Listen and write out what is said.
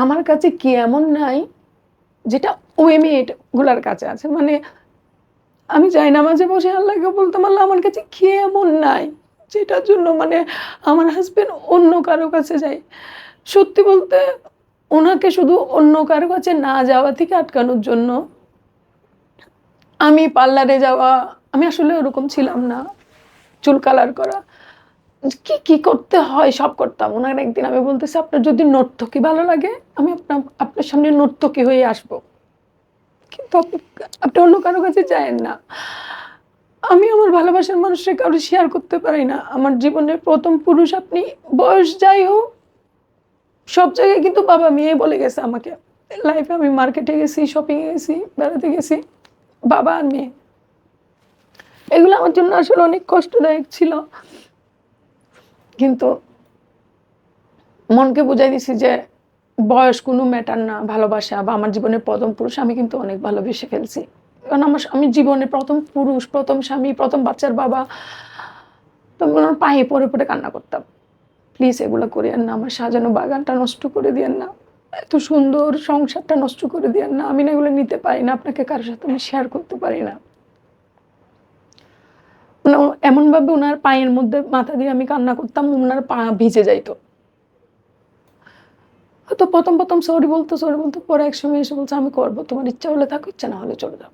আমার কাছে কি এমন নাই যেটা ওই মেয়েগুলার কাছে আছে? মানে আমি জায়নামাজে বসে আল্লাহকে বলতাম, "আল্লাহ আমার কাছে কি এমন নাই যেটার জন্য মানে আমার হাসব্যান্ড অন্য কারো কাছে যায়?" সত্যি বলতে উনাকে শুধু অন্য কারো কাছে না যাওয়া থেকে আটকানোর জন্য আমি পার্লারে যাওয়া, আমি আসলে ওরকম ছিলাম না। চুল কালার করা। কি করতে হয় সব করতাম। উনার একদিন আমি বলতেছি, "আপনার যদি নর্তকী ভালো লাগে, আমি আপনার সামনে নর্তকী হয়ে আসবো। কিন্তু আপনি অন্য কারো কাছে যায়েন না।" আমি আমার ভালোবাসার মানুষকে কারো শেয়ার করতে পারি না। আমার জীবনের ১ম পুরুষ আপনি। বয়স যাই হোক, সব জায়গায় কিন্তু বাবা মেয়ে বলে গেছে আমাকে। লাইফে আমি মার্কেটে গেছি, শপিং এ গেছি, বেড়াতে গেছি। বাবা আর মেয়ে। এগুলো আমার জন্য আসলে অনেক কষ্টদায়ক ছিল। কিন্তু মনকে বুঝাই দিছি যে বয়স কোনো ম্যাটার না। ভালোবাসা বা আমার জীবনের ১ম পুরুষ আমি কিন্তু অনেক ভালোবেসে ফেলছি। কারণ আমি জীবনের ১ম পুরুষ, ১ম স্বামী, ১ম বাচ্চার বাবা। তো আমি ওনার পায়ে পড়ে কান্না করতাম। প্লিজ এগুলা করিয়েন না। আমার সাজানো বাগানটা নষ্ট করে দিয়েন না। এত সুন্দর সংসারটা নষ্ট করে দিয়েন না। আমি না এগুলো নিতে পারি না। আপনাকে কারো সাথে আমি শেয়ার করতে পারি না। মানে এমনভাবে উনার পায়ের মধ্যে মাথা দিয়ে আমি কান্না করতাম, উনার পা ভিজে যাইত। তো ১ম সরি বলতে পরে একসময় এসে বলছে, "আমি করব। তোমার ইচ্ছা হলে থাকো, ইচ্ছা না হলে চলে যাও।"